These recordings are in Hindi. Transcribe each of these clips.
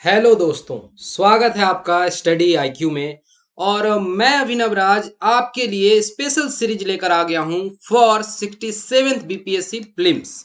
हेलो दोस्तों, स्वागत है आपका स्टडी आईक्यू में। और मैं अभिनव राज आपके लिए स्पेशल सीरीज लेकर आ गया हूं फॉर 67th बीपीएससी प्रीलिम्स।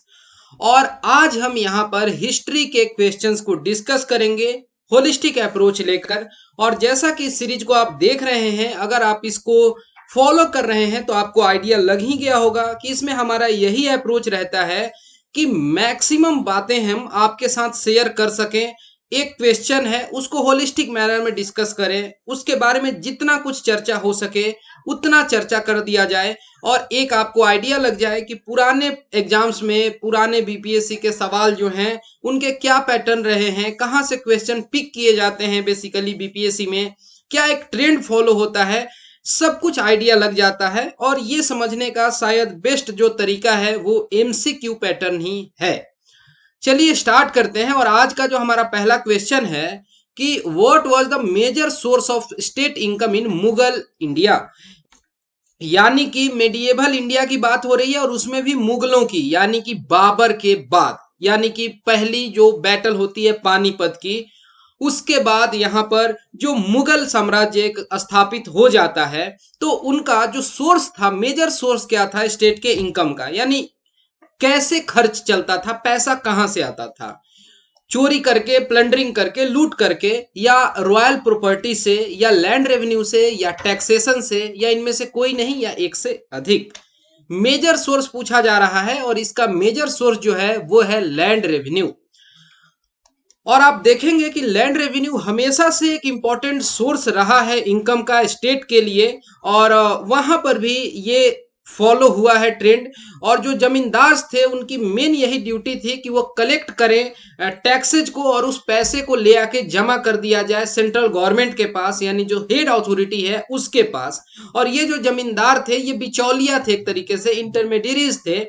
और आज हम यहां पर हिस्ट्री के क्वेश्चंस को डिस्कस करेंगे होलिस्टिक अप्रोच लेकर। और जैसा कि इस सीरीज को आप देख रहे हैं, अगर आप इसको फॉलो कर रहे हैं तो आपको आइडिया लग ही गया होगा कि इसमें हमारा यही अप्रोच रहता है कि मैक्सिमम बातें हम आपके साथ शेयर कर सकें। एक क्वेश्चन है उसको होलिस्टिक मैनर में डिस्कस करें, उसके बारे में जितना कुछ चर्चा हो सके उतना चर्चा कर दिया जाए, और एक आपको आइडिया लग जाए कि पुराने एग्जाम्स में पुराने बीपीएससी के सवाल जो हैं उनके क्या पैटर्न रहे हैं, कहाँ से क्वेश्चन पिक किए जाते हैं, बेसिकली बीपीएससी में क्या एक ट्रेंड फॉलो होता है, सब कुछ आइडिया लग जाता है। और ये समझने का शायद बेस्ट जो तरीका है वो एमसीक्यू पैटर्न ही है। चलिए स्टार्ट करते हैं। और आज का जो हमारा पहला क्वेश्चन है कि what was the major source of state income in Mughal India. यानी कि मेडिएवल इंडिया की बात हो रही है और उसमें भी मुगलों की, यानी कि बाबर के बाद, यानी कि पहली जो बैटल होती है पानीपत की, उसके बाद यहाँ पर जो मुगल साम्राज्य स्थापित हो जाता है, तो उनका जो सोर्स था, मेजर सोर्स क्या था स्टेट के इनकम का, यानी कैसे खर्च चलता था, पैसा कहां से आता था। चोरी करके, प्लंडरिंग करके, लूट करके, या रॉयल प्रॉपर्टी से, या लैंड रेवेन्यू से, या टैक्सेशन से, या इनमें से कोई नहीं, या एक से अधिक। मेजर सोर्स पूछा जा रहा है और इसका मेजर सोर्स जो है वो है लैंड रेवेन्यू। और आप देखेंगे कि लैंड रेवेन्यू हमेशा से एक इंपॉर्टेंट सोर्स रहा है इनकम का स्टेट के लिए। और वहां पर भी ये फॉलो हुआ है ट्रेंड। और जो जमींदार थे उनकी मेन यही ड्यूटी थी कि वो कलेक्ट करें टैक्सेज को, और उस पैसे को ले आके जमा कर दिया जाए सेंट्रल गवर्नमेंट के पास, यानी जो हेड अथॉरिटी है उसके पास। और ये जो जमींदार थे ये बिचौलिया थे, एक तरीके से इंटरमीडिएरीज थे।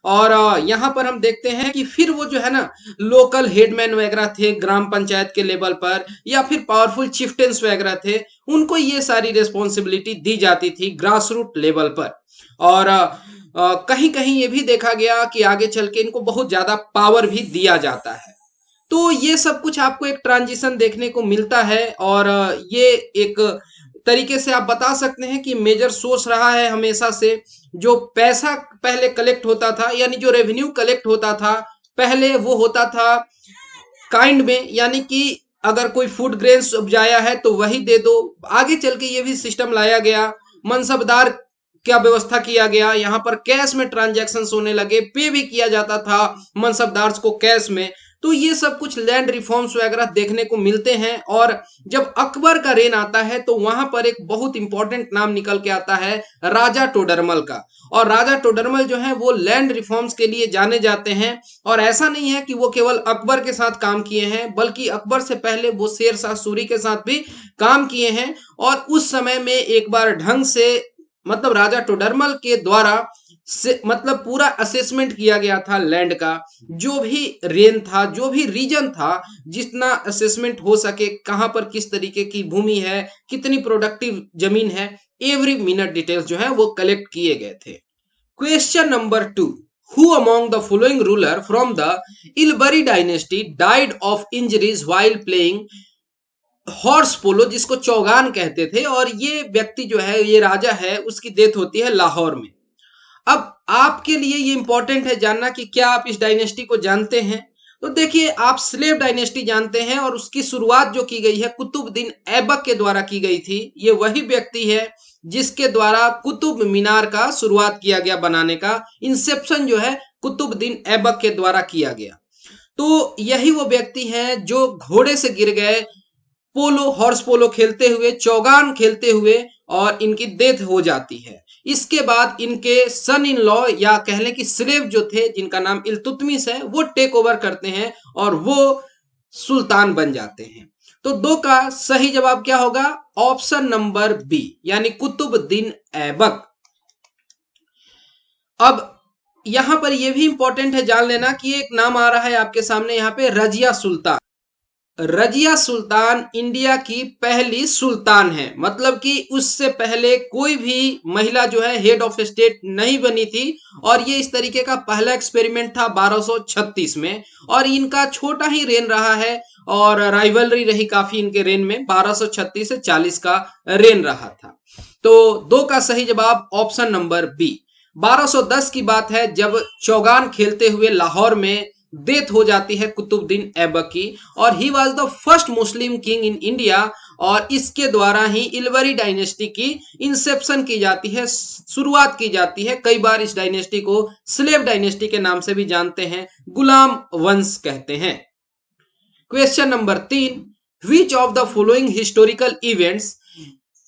और यहाँ पर हम देखते हैं कि फिर वो जो है ना, लोकल हेडमैन वगैरह थे ग्राम पंचायत के लेवल पर, या फिर पावरफुल चिफ्टेंस वगैरह थे, उनको ये सारी रिस्पॉन्सिबिलिटी दी जाती थी ग्रास रूट लेवल पर। और कहीं कहीं ये भी देखा गया कि आगे चल के इनको बहुत ज्यादा पावर भी दिया जाता है। तो ये सब कुछ आपको एक ट्रांजिशन देखने को मिलता है। और ये एक तरीके से आप बता सकते हैं कि मेजर सोर्स रहा है हमेशा से। जो पैसा पहले कलेक्ट होता था, यानी जो रेवेन्यू कलेक्ट होता था पहले, वो होता था काइंड में, यानी कि अगर कोई फूड ग्रेन्स उपजाया है तो वही दे दो। आगे चल के ये भी सिस्टम लाया गया, मनसबदार क्या व्यवस्था किया गया, यहाँ पर कैश में ट्रांजैक्शन होने लगे, पे भी किया जाता था मनसबदार को कैश में। तो ये सब कुछ लैंड रिफॉर्म्स वगैरह देखने को मिलते हैं। और जब अकबर का रेन आता है तो वहां पर एक बहुत इंपॉर्टेंट नाम निकल के आता है, राजा टोडरमल का। और राजा टोडरमल जो है वो लैंड रिफॉर्म्स के लिए जाने जाते हैं। और ऐसा नहीं है कि वो केवल अकबर के साथ काम किए हैं, बल्कि अकबर से पहले वो शेर शाह सूरी के साथ भी काम किए हैं। और उस समय में एक बार ढंग से, मतलब राजा टोडरमल के द्वारा से, मतलब पूरा असेसमेंट किया गया था लैंड का। जो भी रेन था, जो भी रीजन था, जितना असेसमेंट हो सके, कहां पर किस तरीके की भूमि है, कितनी प्रोडक्टिव जमीन है, एवरी मिनट डिटेल्स जो है वो कलेक्ट किए गए थे। Question number 2, who among the following ruler from the Ilbari dynasty died of injuries while playing horse polo, जिसको चौगान कहते थे। और ये व्यक्ति जो है, ये राजा है, उसकी डेथ होती है लाहौर में। अब आपके लिए ये इंपॉर्टेंट है जानना कि क्या आप इस डायनेस्टी को जानते हैं। तो देखिए, आप स्लेव डायनेस्टी जानते हैं, और उसकी शुरुआत जो की गई है कुतुबुद्दीन ऐबक के द्वारा की गई थी। ये वही व्यक्ति है जिसके द्वारा कुतुब मीनार का शुरुआत किया गया बनाने का। इंसेप्शन जो है कुतुबुद्दीन ऐबक के द्वारा किया गया। तो यही वो व्यक्ति हैं जो घोड़े से गिर गए पोलो, हॉर्स पोलो खेलते हुए, चौगान खेलते हुए, और इनकी डेथ हो जाती है। इसके बाद इनके सन इन लॉ, या कह लें कि स्लेव जो थे, जिनका नाम इल्तुतमिश है, वो टेक ओवर करते हैं और वो सुल्तान बन जाते हैं। तो 2 का सही जवाब क्या होगा? ऑप्शन नंबर बी, यानी कुतुबुद्दीन ऐबक। अब यहां पर यह भी इंपॉर्टेंट है जान लेना कि एक नाम आ रहा है आपके सामने यहाँ पे, रजिया सुल्तान। रजिया सुल्तान इंडिया की पहली सुल्तान है, मतलब कि उससे पहले कोई भी महिला जो है हेड ऑफ स्टेट नहीं बनी थी। और ये इस तरीके का पहला एक्सपेरिमेंट था 1236 में, और इनका छोटा ही रेन रहा है और राइवलरी रही काफी इनके रेन में। 1236 से 40 का रेन रहा था। तो दो का सही जवाब ऑप्शन नंबर बी। 1210 की बात है, जब चौगान खेलते हुए लाहौर में डेथ हो जाती है कुतुबुद्दीन ऐबक की, और he was the first Muslim king in India. और इसके द्वारा ही इलवरी डायनेस्टी की इंसेप्शन की जाती है, शुरुआत की जाती है। कई बार इस डायनेस्टी को स्लेव डायनेस्टी के नाम से भी जानते हैं, गुलाम वंश कहते हैं। Question number 3, which of the following historical events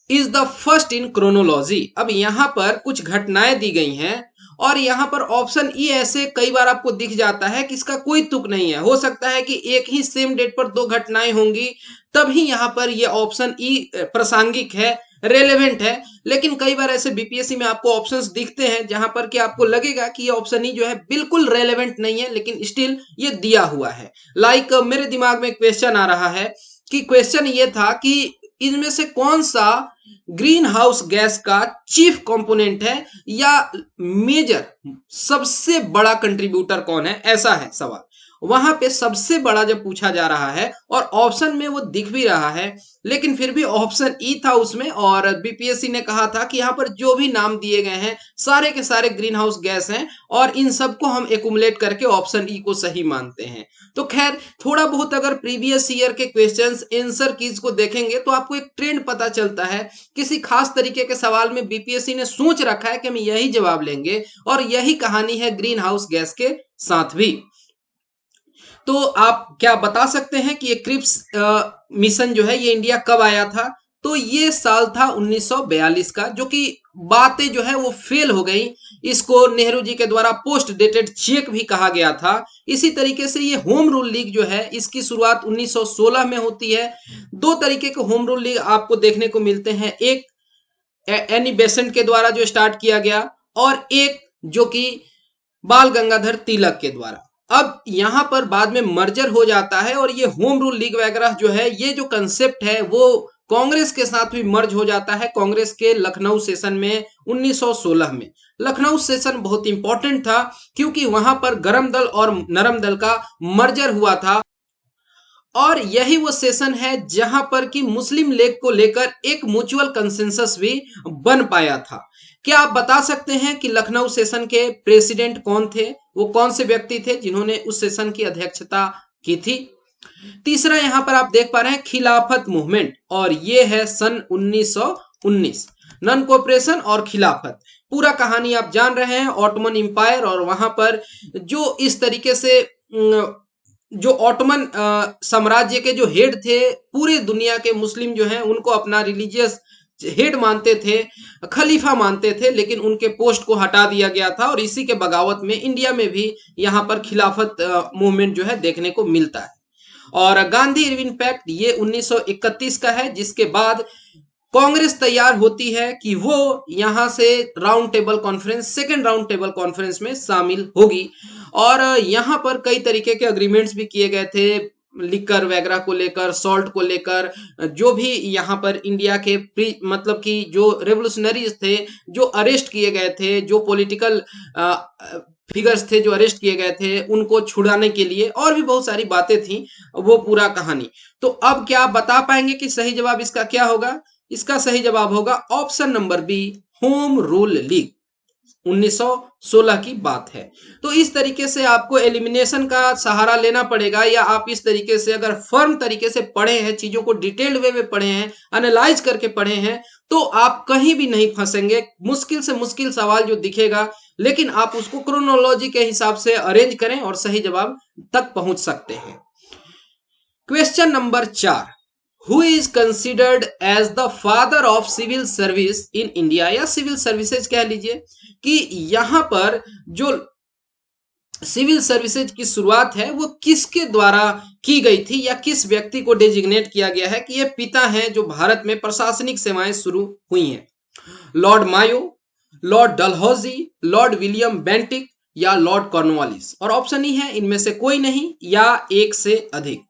is the first in chronology. अब यहां पर कुछ घटनाएं दी गई हैं, और यहां पर ऑप्शन ई ऐसे कई बार आपको दिख जाता है कि इसका कोई तुक नहीं है। हो सकता है कि एक ही सेम डेट पर दो घटनाएं होंगी, तभी यहां पर ये ऑप्शन ई प्रासंगिक है, रेलेवेंट है। लेकिन कई बार ऐसे बीपीएससी में आपको ऑप्शंस दिखते हैं जहां पर कि आपको लगेगा कि ये ऑप्शन ई जो है बिल्कुल रेलेवेंट नहीं है, लेकिन स्टिल ये दिया हुआ है। लाइक मेरे दिमाग में क्वेश्चन आ रहा है कि क्वेश्चन ये था कि इनमें से कौन सा ग्रीन हाउस गैस का चीफ कंपोनेंट है, या मेजर सबसे बड़ा कंट्रीब्यूटर कौन है, ऐसा है सवाल। वहां पे सबसे बड़ा जब पूछा जा रहा है और ऑप्शन में वो दिख भी रहा है, लेकिन फिर भी ऑप्शन ई था उसमें। और बीपीएससी ने कहा था कि यहाँ पर जो भी नाम दिए गए हैं सारे के सारे ग्रीन हाउस गैस हैं, और इन सबको हम एकुमुलेट करके ऑप्शन ई को सही मानते हैं। तो खैर, थोड़ा बहुत अगर प्रीवियस ईयर के क्वेश्चंस आंसर कीज को देखेंगे तो आपको एक ट्रेंड पता चलता है। किसी खास तरीके के सवाल में बीपीएससी ने सोच रखा है कि हम यही जवाब लेंगे, और यही कहानी है ग्रीन हाउस गैस के साथ भी। तो आप क्या बता सकते हैं कि ये क्रिप्स मिशन जो है ये इंडिया कब आया था? तो ये साल था 1942 का, जो कि बातें जो है वो फेल हो गई। इसको नेहरू जी के द्वारा पोस्ट डेटेड चेक भी कहा गया था। इसी तरीके से ये होम रूल लीग जो है इसकी शुरुआत 1916 में होती है। दो तरीके के होम रूल लीग आपको देखने को मिलते हैं, एक एनी बेसेंट के द्वारा जो स्टार्ट किया गया, और एक जो कि बाल गंगाधर तिलक के द्वारा। अब यहां पर बाद में मर्जर हो जाता है, और ये होम रूल लीग वगैरह जो है, ये जो कंसेप्ट है वो कांग्रेस के साथ भी मर्ज हो जाता है कांग्रेस के लखनऊ सेशन में 1916 में। लखनऊ सेशन बहुत इंपॉर्टेंट था क्योंकि वहां पर गरम दल और नरम दल का मर्जर हुआ था, और यही वो सेशन है जहां पर कि मुस्लिम लीग को लेकर एक म्यूचुअल कंसेंसस भी बन पाया था। क्या आप बता सकते हैं कि लखनऊ सेशन के प्रेसिडेंट कौन थे? वो कौन से व्यक्ति थे जिन्होंने उस सेशन की अध्यक्षता की थी? तीसरा, यहां पर आप देख पा रहे हैं खिलाफत मूवमेंट, और ये है सन 1919। नॉन कोऑपरेशन और खिलाफत, पूरा कहानी आप जान रहे हैं। ऑटोमन एम्पायर, और वहां पर जो इस तरीके से जो ऑटोमन साम्राज्य के जो हेड थे, पूरे दुनिया के मुस्लिम जो हैं उनको अपना रिलीजियस हेड मानते थे, खलीफा मानते थे, लेकिन उनके पोस्ट को हटा दिया गया था। और इसी के बगावत में इंडिया में भी यहाँ पर खिलाफत मूवमेंट जो है देखने को मिलता है। और गांधी इरविन पैक्ट ये 1931 का है, जिसके बाद कांग्रेस तैयार होती है कि वो यहां से round table conference, second round table conference में शामिल होगी। और यहां पर कई तरीके के अग्रीमेंट्स भी किए गए थे, लिकर वगैरह को लेकर, सॉल्ट को लेकर। जो भी यहाँ पर इंडिया के मतलब कि जो रेवोल्यूशनरीज थे जो अरेस्ट किए गए थे, जो पॉलिटिकल फिगर्स थे जो अरेस्ट किए गए थे, उनको छुड़ाने के लिए, और भी बहुत सारी बातें थी, वो पूरा कहानी। तो अब क्या आप बता पाएंगे कि सही जवाब इसका क्या होगा? इसका सही जवाब होगा option number B, home rule league. 1916 की बात है। तो इस तरीके से आपको एलिमिनेशन का सहारा लेना पड़ेगा, या आप इस तरीके से अगर फर्म तरीके से पढ़े हैं, चीजों को डिटेल्ड वे में पढ़े हैं, एनालाइज करके पढ़े हैं, तो आप कहीं भी नहीं फंसेंगे। मुश्किल से मुश्किल सवाल जो दिखेगा, लेकिन आप उसको क्रोनोलॉजी के हिसाब से अरेंज करें और सही जवाब तक पहुंच सकते हैं। Question number 4, who is considered as the father of civil service in India, या सिविल सर्विसेज कह लीजिए, कि यहां पर जो सिविल सर्विसेज की शुरुआत है वो किसके द्वारा की गई थी, या किस व्यक्ति को डेजिग्नेट किया गया है कि ये पिता हैं जो भारत में प्रशासनिक सेवाएं शुरू हुई हैं? Lord Mayo, Lord Dalhousie, Lord William Bentinck, या लॉर्ड कॉर्नवालिस? और ऑप्शन ही है इनमें से कोई नहीं, या एक से अधिक।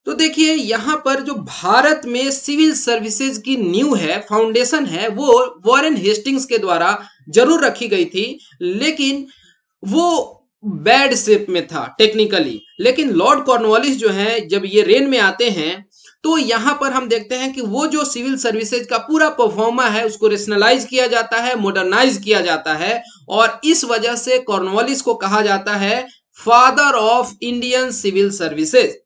तो देखिए यहाँ पर जो भारत में सिविल सर्विसेज की नींव है, फाउंडेशन है, वो वॉरेन हेस्टिंग्स के द्वारा जरूर रखी गई थी, लेकिन वो बैड शेप में था टेक्निकली। लेकिन लॉर्ड कॉर्नवालिस जो है जब ये रेन में आते हैं तो यहाँ पर हम देखते हैं कि वो जो सिविल सर्विसेज का पूरा परफॉर्मा है उसको रेशनलाइज किया जाता है, मॉडर्नाइज किया जाता है, और इस वजह से कॉर्नवालिस को कहा जाता है father of Indian civil services.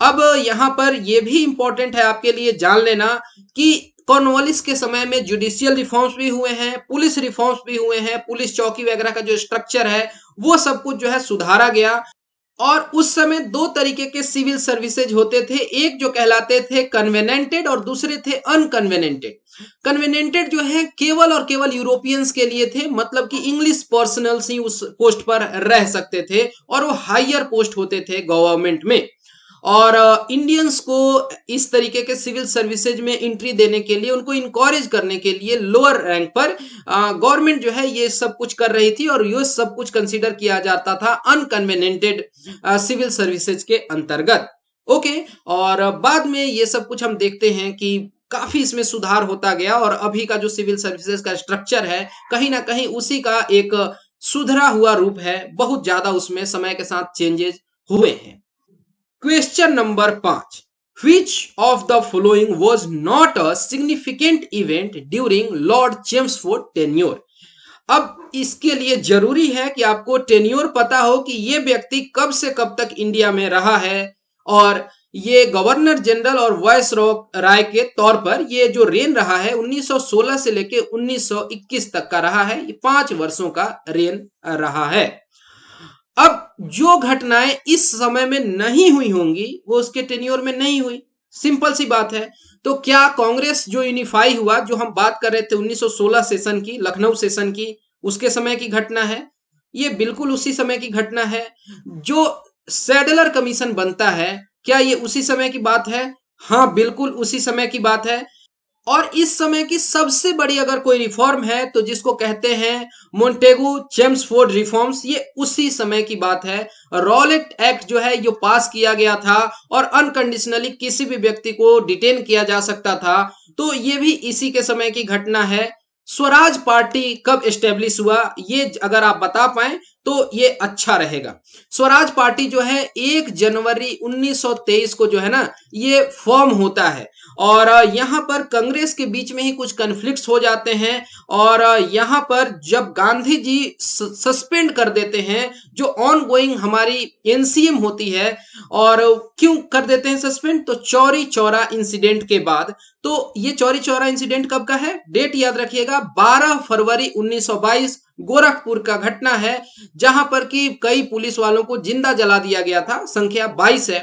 अब यहाँ पर यह भी इंपॉर्टेंट है आपके लिए जान लेना कि कॉर्नवालिस के समय में जुडिशियल रिफॉर्म्स भी हुए हैं, पुलिस रिफॉर्म्स भी हुए हैं, पुलिस चौकी वगैरह का जो स्ट्रक्चर है वो सब कुछ जो है सुधारा गया। और उस समय दो तरीके के सिविल सर्विसेज होते थे, एक जो कहलाते थे कन्वेनेंटेड और दूसरे थे अनकन्वेनेंटेड। कन्वेनेंटेड जो है केवल और केवल यूरोपियंस के लिए थे, मतलब कि इंग्लिश पर्सनल्स ही उस पोस्ट पर रह सकते थे और वो हायर पोस्ट होते थे गवर्नमेंट में। और इंडियंस को इस तरीके के सिविल सर्विसेज में एंट्री देने के लिए, उनको इनकरेज करने के लिए लोअर रैंक पर गवर्नमेंट जो है ये सब कुछ कर रही थी और ये सब कुछ कंसीडर किया जाता था अनकन्वेनेंटेड सिविल सर्विसेज के अंतर्गत। ओके, और बाद में ये सब कुछ हम देखते हैं कि काफी इसमें सुधार होता गया और अभी का जो सिविल सर्विसेज का स्ट्रक्चर है कहीं ना कहीं उसी का एक सुधरा हुआ रूप है, बहुत ज्यादा उसमें समय के साथ चेंजेस हुए हैं। Question number 5, which of the following was not a significant event during Lord Chelmsford tenure. अब इसके लिए जरूरी है कि आपको टेन्योर पता हो कि ये व्यक्ति कब से कब तक इंडिया में रहा है, और ये गवर्नर जनरल और वाइस राय के तौर पर ये जो रेन रहा है 1916 से लेके 1921 तक का रहा है, ये 5 वर्षों का रेन रहा है। अब जो घटनाएं इस समय में नहीं हुई होंगी वो उसके टेन्योर में नहीं हुई, सिंपल सी बात है। तो क्या कांग्रेस जो यूनिफाई हुआ, जो हम बात कर रहे थे 1916 सेशन की, लखनऊ सेशन की, उसके समय की घटना है, ये बिल्कुल उसी समय की घटना है। जो सैडलर कमीशन बनता है, क्या ये उसी समय की बात है? हाँ, बिल्कुल उसी समय की बात है। और इस समय की सबसे बड़ी अगर कोई रिफॉर्म है तो जिसको कहते हैं मोंटेगू चेम्सफोर्ड रिफॉर्म्स, ये उसी समय की बात है। रॉलेट एक्ट जो है ये पास किया गया था और अनकंडीशनली किसी भी व्यक्ति को डिटेन किया जा सकता था, तो ये भी इसी के समय की घटना है। स्वराज पार्टी कब एस्टेब्लिश हुआ, ये अगर आप बता पाए तो ये अच्छा रहेगा। स्वराज पार्टी जो है 1 जनवरी 1923 को जो है ना ये फॉर्म होता है, और यहाँ पर कांग्रेस के बीच में ही कुछ कन्फ्लिक्ट्स हो जाते हैं, और यहाँ पर जब गांधी जी सस्पेंड कर देते हैं जो ऑन गोइंग हमारी एनसीएम होती है, और क्यों कर देते हैं सस्पेंड, तो चौरी चौरा इंसिडेंट के बाद। तो ये चौरी चौरा इंसिडेंट कब का है, डेट याद रखिएगा, 12 फरवरी 1922 गोरखपुर का घटना है, जहां पर कि कई पुलिस वालों को जिंदा जला दिया गया था, संख्या 22 है।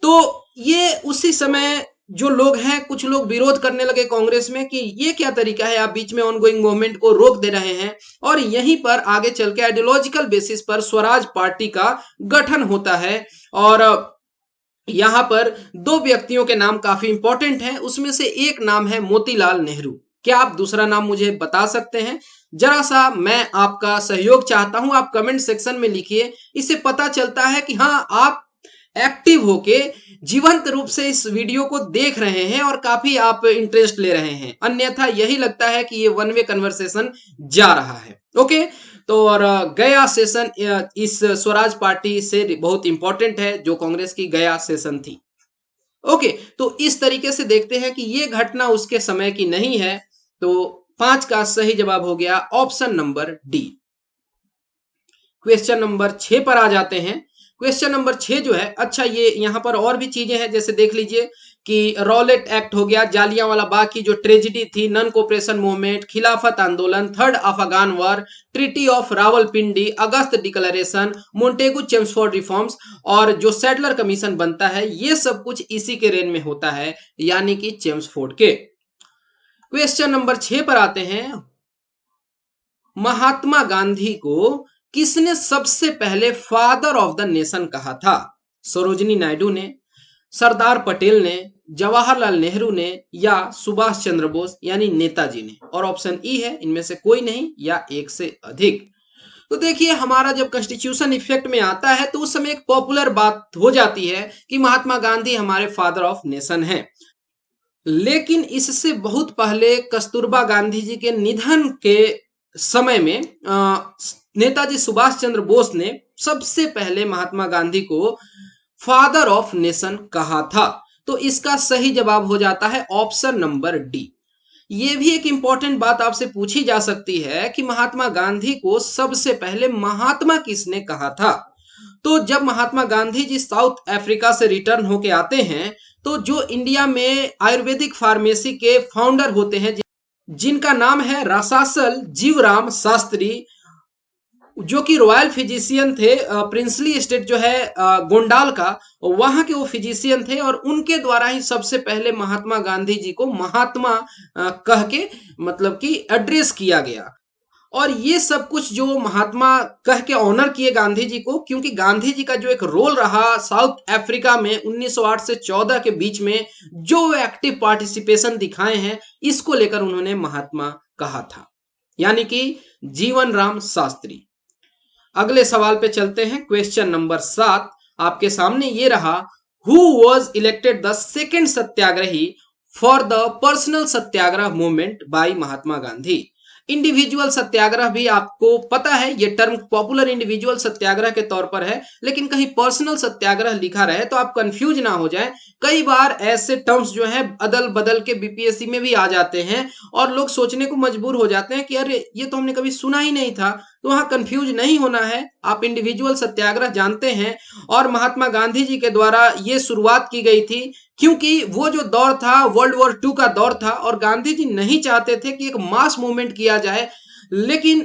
तो ये उसी समय जो लोग हैं, कुछ लोग विरोध करने लगे कांग्रेस में कि ये क्या तरीका है, आप बीच में ऑनगोइंग मूवमेंट को रोक दे रहे हैं, और यहीं पर आगे चल के आइडियोलॉजिकल बेसिस पर स्वराज पार्टी का गठन होता है। और यहां पर 2 व्यक्तियों के नाम काफी इंपॉर्टेंट हैं, उसमें से एक नाम है मोतीलाल नेहरू। क्या आप दूसरा नाम मुझे बता सकते हैं? जरा सा मैं आपका सहयोग चाहता हूं, आप कमेंट सेक्शन में लिखिए, इससे पता चलता है कि हाँ आप एक्टिव होके जीवंत रूप से इस वीडियो को देख रहे हैं और काफी आप इंटरेस्ट ले रहे हैं, अन्यथा यही लगता है कि ये वन वे कन्वर्सेशन जा रहा है। ओके, तो और गया सेशन इस स्वराज पार्टी से बहुत इंपॉर्टेंट है, जो कांग्रेस की गया सेशन थी। ओके, तो इस तरीके से देखते हैं कि ये घटना उसके समय की नहीं है, तो 5 का सही जवाब हो गया option number D. Question number 6 पर आ जाते हैं। क्वेश्चन नंबर 6 जो है, अच्छा ये यहाँ पर और भी चीजें हैं, जैसे देख लीजिए कि रॉलेट एक्ट हो गया, जालियांवाला बाग की जो ट्रेजिडी थी, नन कोऑपरेशन मूवमेंट, खिलाफत आंदोलन, third Afghan war, treaty of Rawalpindi, August declaration, Montagu Chelmsford reforms, और जो सैडलर कमीशन बनता है, ये सब कुछ इसी के रेन में होता है, यानी कि चेम्सफोर्ड के। क्वेश्चन नंबर 6 पर आते हैं। महात्मा गांधी को किसने सबसे पहले फादर ऑफ द नेशन कहा था? सरोजिनी नायडू ने, सरदार पटेल ने, जवाहरलाल नेहरू ने, या सुभाष चंद्र बोस यानी नेताजी ने? और ऑप्शन ई है इनमें से कोई नहीं या एक से अधिक। तो देखिए हमारा जब कॉन्स्टिट्यूशन इफेक्ट में आता है तो उस समय एक पॉपुलर बात हो जाती है कि महात्मा गांधी हमारे फादर ऑफ नेशन हैं। लेकिन इससे बहुत पहले कस्तूरबा गांधी जी के निधन के समय में नेताजी सुभाष चंद्र बोस ने सबसे पहले महात्मा गांधी को फादर ऑफ नेशन कहा था। तो इसका सही जवाब हो जाता है ऑप्शन नंबर डी। ये भी एक इंपॉर्टेंट बात आपसे पूछी जा सकती है कि महात्मा गांधी को सबसे पहले महात्मा किसने कहा था। तो जब महात्मा गांधी जी साउथ अफ्रीका से रिटर्न होके आते हैं तो जो इंडिया में आयुर्वेदिक फार्मेसी के फाउंडर होते हैं जिनका नाम है रासासल जीवराम शास्त्री, जो कि रॉयल फिजिशियन थे, प्रिंसली स्टेट जो है गोंडाल का, वहां के वो फिजिशियन थे और उनके द्वारा ही सबसे पहले महात्मा गांधी जी को महात्मा कह के मतलब कि एड्रेस किया गया। और ये सब कुछ जो महात्मा कह के ऑनर किए गांधी जी को, क्योंकि गांधी जी का जो एक रोल रहा साउथ अफ्रीका में 1908 से 14 के बीच में जो एक्टिव पार्टिसिपेशन दिखाए हैं, इसको लेकर उन्होंने महात्मा कहा था, यानी कि जीवन राम शास्त्री। अगले सवाल पे चलते हैं। क्वेश्चन नंबर 7 आपके सामने ये रहा, who was elected the second satyagrahi for the personal satyagraha movement by Mahatma Gandhi. Individual satyagraha भी आपको पता है, ये टर्म पॉपुलर इंडिविजुअल सत्याग्रह के तौर पर है, लेकिन कहीं पर्सनल सत्याग्रह लिखा रहे तो आप कंफ्यूज ना हो जाए। कई बार ऐसे टर्म्स जो है अदल बदल के बीपीएससी में भी आ जाते हैं और लोग सोचने को मजबूर हो जाते हैं कि अरे ये तो हमने कभी सुना ही नहीं था। तो वहां कंफ्यूज नहीं होना है, आप इंडिविजुअल सत्याग्रह जानते हैं और महात्मा गांधी जी के द्वारा ये शुरुआत की गई थी, क्योंकि वो जो दौर था वर्ल्ड वॉर 2 का दौर था और गांधी जी नहीं चाहते थे कि एक मास मूवमेंट किया जाए। लेकिन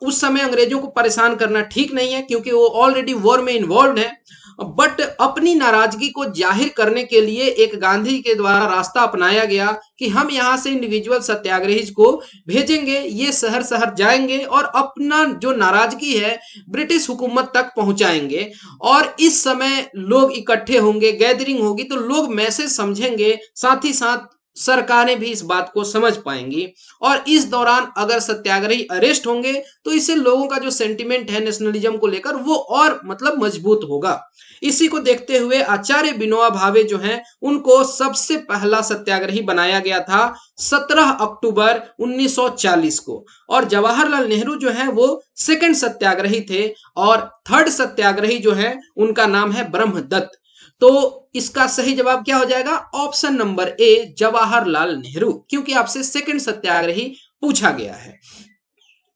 उस समय अंग्रेजों को परेशान करना ठीक नहीं है, क्योंकि वो ऑलरेडी वॉर में इन्वॉल्व है। बट अपनी नाराजगी को जाहिर करने के लिए एक गांधी के द्वारा रास्ता अपनाया गया कि हम यहाँ से इंडिविजुअल सत्याग्रही को भेजेंगे, ये शहर शहर जाएंगे और अपना जो नाराजगी है ब्रिटिश हुकूमत तक पहुंचाएंगे। और इस समय लोग इकट्ठे होंगे, गैदरिंग होगी, तो लोग मैसेज समझेंगे, साथ ही साथ सरकारें भी इस बात को समझ पाएंगी। और इस दौरान अगर सत्याग्रही अरेस्ट होंगे तो इससे लोगों का जो सेंटिमेंट है नेशनलिज्म को लेकर वो और मतलब मजबूत होगा। इसी को देखते हुए आचार्य विनोबा भावे जो हैं उनको सबसे पहला सत्याग्रही बनाया गया था 17 अक्टूबर 1940 को। और जवाहरलाल नेहरू जो है वो सेकंड सत्याग्रही थे और थर्ड सत्याग्रही जो है उनका नाम है ब्रह्मदत्त। तो इसका सही जवाब क्या हो जाएगा? Option number A Jawaharlal Nehru, क्योंकि आपसे सेकंड सत्याग्रही पूछा गया है।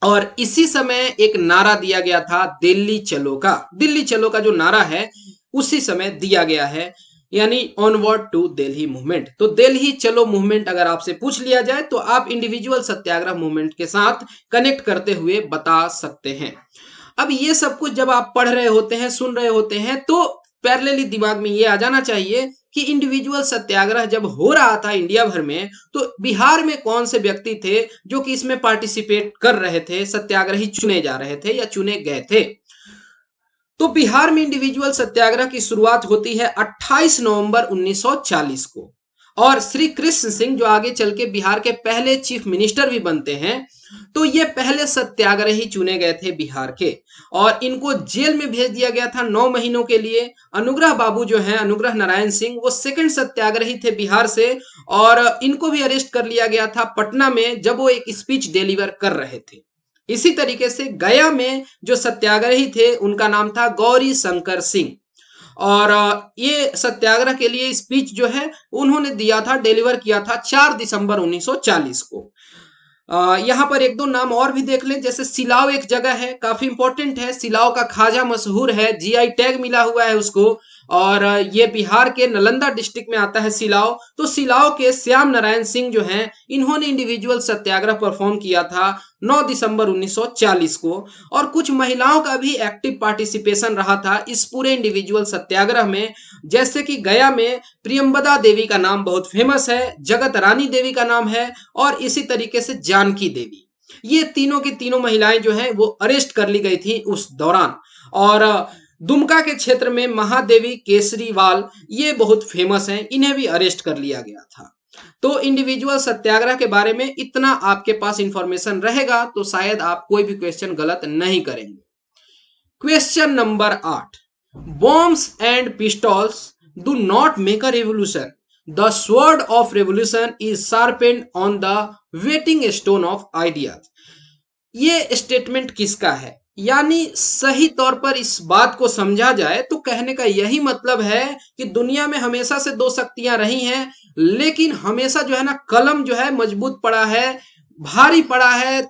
और इसी समय एक नारा दिया गया था दिल्ली चलो का। दिल्ली चलो का जो नारा है उसी समय दिया गया है, यानी ऑनवर्ड टू दिल्ली मूवमेंट। तो दिल्ली चलो मूवमेंट अगर आपसे पूछ लिया जाए तो आप इंडिविजुअल सत्याग्रह मूवमेंट के साथ कनेक्ट करते हुए बता सकते हैं। अब ये सब कुछ जब आप पढ़ रहे होते हैं, सुन रहे होते हैं, तो पैरेलली दिमाग में ये आ जाना चाहिए कि इंडिविजुअल सत्याग्रह जब हो रहा था इंडिया भर में, तो बिहार में कौन से व्यक्ति थे जो कि इसमें पार्टिसिपेट कर रहे थे, सत्याग्रही चुने जा रहे थे या चुने गए थे। तो बिहार में इंडिविजुअल सत्याग्रह की शुरुआत होती है 28 नवंबर 1940 को। और श्री कृष्ण सिंह जो आगे चल के बिहार के पहले चीफ मिनिस्टर भी बनते हैं, तो ये पहले सत्याग्रही चुने गए थे बिहार के। और इनको जेल में भेज दिया गया था 9 महीनों के लिए। अनुग्रह बाबू जो हैं, अनुग्रह नारायण सिंह, वो सेकंड सत्याग्रही थे बिहार से और इनको भी अरेस्ट कर लिया गया था पटना में जब वो एक स्पीच डिलीवर कर रहे थे। इसी तरीके से गया में जो सत्याग्रही थे उनका नाम था गौरी शंकर सिंह और ये सत्याग्रह के लिए स्पीच जो है उन्होंने दिया था, डिलीवर किया था 4 दिसंबर 1940 को। यहाँ पर एक दो नाम और भी देख लें, जैसे सिलाव एक जगह है, काफी इंपॉर्टेंट है, सिलाव का खाजा मशहूर है, जीआई टैग मिला हुआ है उसको। और ये बिहार के नालंदा डिस्ट्रिक्ट में आता है सिलाव। तो सिलाव के श्याम नारायण सिंह जो हैं, इन्होंने इंडिविजुअल सत्याग्रह परफॉर्म किया था 9 दिसंबर 1940 को। और कुछ महिलाओं का भी एक्टिव पार्टिसिपेशन रहा था इस पूरे इंडिविजुअल सत्याग्रह में, जैसे कि गया में प्रियंबदा देवी का नाम बहुत फेमस है, जगत रानी देवी का नाम है और इसी तरीके से जानकी देवी। ये तीनों की तीनों महिलाएं जो हैं वो अरेस्ट कर ली गई थी उस दौरान। और दुमका के क्षेत्र में महादेवी केसरीवाल ये बहुत फेमस हैं, इन्हें भी अरेस्ट कर लिया गया था। तो इंडिविजुअल सत्याग्रह के बारे में इतना आपके पास इंफॉर्मेशन रहेगा तो शायद आप कोई भी क्वेश्चन गलत नहीं करेंगे। Question number 8, bombs and pistols do not make a revolution, the sword of revolution is sharpened on the waiting stone of ideas. ये स्टेटमेंट किसका है? यानी सही तौर पर इस बात को समझा जाए तो कहने का यही मतलब है कि दुनिया में हमेशा से दो शक्तियां रही हैं, लेकिन हमेशा जो है ना कलम जो है मजबूत पड़ा है, भारी पड़ा है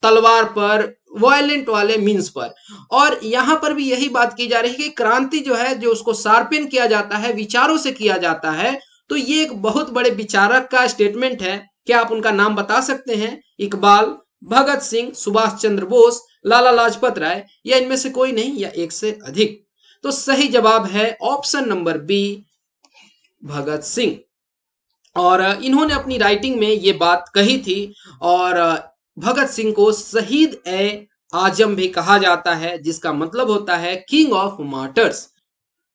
तलवार पर, वायलेंट वाले मीन्स पर। और यहां पर भी यही बात की जा रही है कि क्रांति जो है, जो उसको शार्पेन किया जाता है, विचारों से किया जाता है। तो ये एक बहुत बड़े विचारक का स्टेटमेंट है। क्या आप उनका नाम बता सकते हैं? इकबाल, भगत सिंह, सुभाष चंद्र बोस, लाला लाजपत राय, या इनमें से कोई नहीं, या एक से अधिक? तो सही जवाब है option number B, Bhagat Singh. और इन्होंने अपनी राइटिंग में ये बात कही थी। और भगत सिंह को शहीद ए आजम भी कहा जाता है, जिसका मतलब होता है किंग ऑफ मार्टर्स।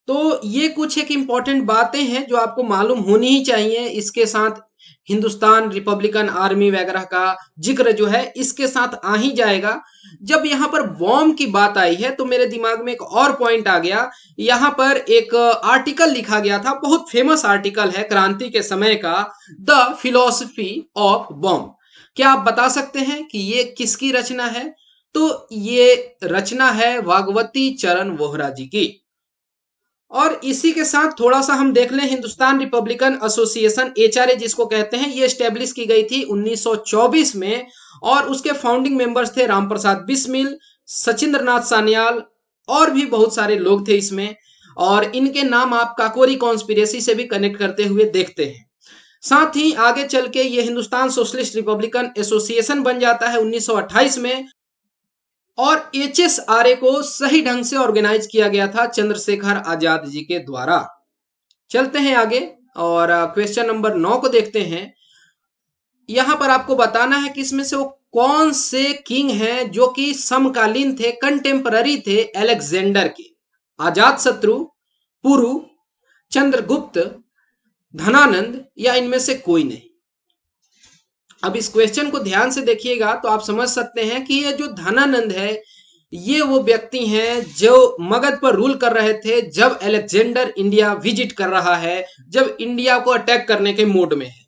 तो ये कुछ एक इंपॉर्टेंट बातें हैं जो आपको मालूम होनी ही चाहिए। इसके साथ हिंदुस्तान रिपब्लिकन आर्मी वगैरह का जिक्र जो है इसके साथ आ ही जाएगा। जब यहाँ पर बॉम्ब की बात आई है तो मेरे दिमाग में एक और पॉइंट आ गया। यहाँ पर एक आर्टिकल लिखा गया था, बहुत फेमस आर्टिकल है क्रांति के समय का, द फिलॉसफी ऑफ बॉम्ब। क्या आप बता सकते हैं कि ये किसकी रचना है? तो ये रचना है वागवती चरण वोहरा जी की। और इसी के साथ थोड़ा सा हम देख लें, हिंदुस्तान रिपब्लिकन एसोसिएशन एचआरए जिसको कहते हैं, ये स्टेब्लिश की गई थी 1924 में। और उसके फाउंडिंग मेंबर्स थे राम प्रसाद बिस्मिल, सचिंद्र नाथ सान्याल, और भी बहुत सारे लोग थे इसमें। और इनके नाम आप काकोरी कॉन्स्पिरेसी से भी कनेक्ट करते हुए देखते हैं। साथ ही आगे चल के ये हिंदुस्तान सोशलिस्ट रिपब्लिकन एसोसिएशन बन जाता है 1928 में। और एचएसआरए को सही ढंग से ऑर्गेनाइज किया गया था चंद्रशेखर आजाद जी के द्वारा। चलते हैं आगे और क्वेश्चन नंबर 9 को देखते हैं। यहां पर आपको बताना है कि इसमें से वो कौन से किंग हैं जो कि समकालीन थे, कंटेम्पररी थे अलेक्जेंडर के। आजाद शत्रु, पुरु, चंद्रगुप्त, धनानंद, या इनमें से कोई नहीं। अब इस क्वेश्चन को ध्यान से देखिएगा तो आप समझ सकते हैं कि ये जो धनानंद है, ये वो व्यक्ति हैं जो मगध पर रूल कर रहे थे जब अलेक्जेंडर इंडिया विजिट कर रहा है, जब इंडिया को अटैक करने के मूड में है।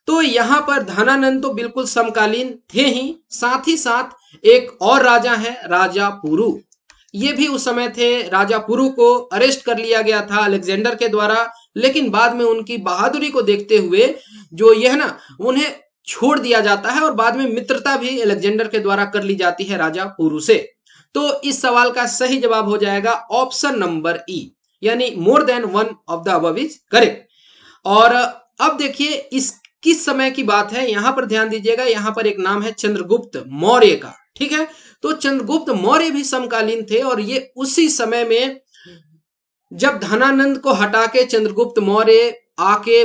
तो यहां पर धनानंद तो बिल्कुल समकालीन थे ही, साथ ही साथ एक और राजा है, राजा पुरु। ये भी उस समय थे। राजा पुरु को अरेस्ट कर लिया गया था अलेक्जेंडर के द्वारा, लेकिन बाद में उनकी बहादुरी को देखते हुए जो यह ना उन्हें छोड़ दिया जाता है और बाद में मित्रता भी अलेक्जेंडर के द्वारा कर ली जाती है राजा पुरु से। तो इस सवाल का सही जवाब हो जाएगा ऑप्शन नंबर ई, यानी more than one of the above is correct. और अब देखिए इस किस समय की बात है, यहां पर ध्यान दीजिएगा। यहां पर एक नाम है चंद्रगुप्त मौर्य का, ठीक है। तो चंद्रगुप्त मौर्य भी समकालीन थे और ये उसी समय में जब धनानंद को हटा के चंद्रगुप्त मौर्य आके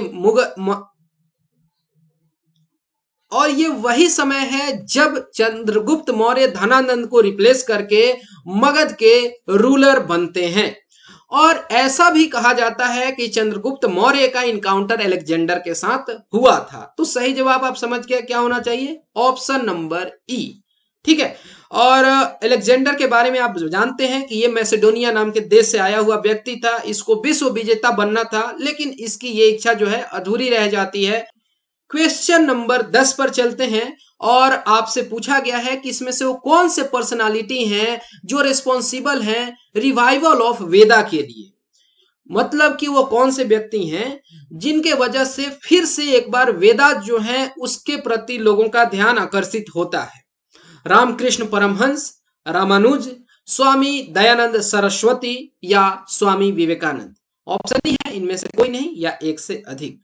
और ये वही समय है जब चंद्रगुप्त मौर्य धनानंद को रिप्लेस करके मगध के रूलर बनते हैं। और ऐसा भी कहा जाता है कि चंद्रगुप्त मौर्य का इनकाउंटर अलेक्जेंडर के साथ हुआ था। तो सही जवाब आप समझ गए क्या होना चाहिए, ऑप्शन नंबर ई, ठीक है। और अलेक्जेंडर के बारे में आप जानते हैं कि ये मैसेडोनिया नाम के देश से आया हुआ व्यक्ति था। इसको विश्व विजेता बनना था, लेकिन इसकी ये इच्छा जो है अधूरी रह जाती है। क्वेश्चन नंबर 10 पर चलते हैं और आपसे पूछा गया है कि इसमें से वो कौन से पर्सनालिटी हैं जो रिस्पॉन्सिबल हैं रिवाइवल ऑफ वेदा के लिए। मतलब कि वो कौन से व्यक्ति हैं जिनके वजह से फिर से एक बार वेदा जो है उसके प्रति लोगों का ध्यान आकर्षित होता है। रामकृष्ण परमहंस, रामानुज, स्वामी दयानंद सरस्वती, या स्वामी विवेकानंद। ऑप्शन ही है इनमें से कोई नहीं, या एक से अधिक।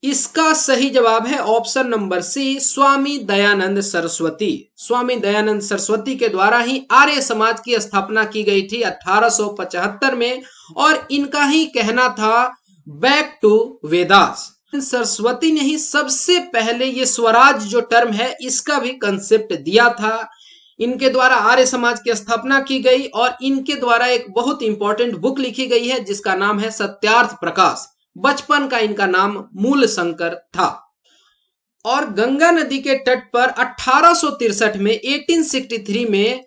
इसका सही जवाब है ऑप्शन नंबर सी, स्वामी दयानंद सरस्वती। स्वामी दयानंद सरस्वती के द्वारा ही आर्य समाज की स्थापना की गई थी 1875 में, और इनका ही कहना था बैक टू वेदास। सरस्वती ने ही सबसे पहले ये स्वराज जो टर्म है इसका भी कंसेप्ट दिया था। इनके द्वारा आर्य समाज की स्थापना की गई और इनके द्वारा एक बहुत इंपॉर्टेंट बुक लिखी गई है जिसका नाम है सत्यार्थ प्रकाश। बचपन का इनका नाम मूल शंकर था। और गंगा नदी के तट पर 1863 में 1863 में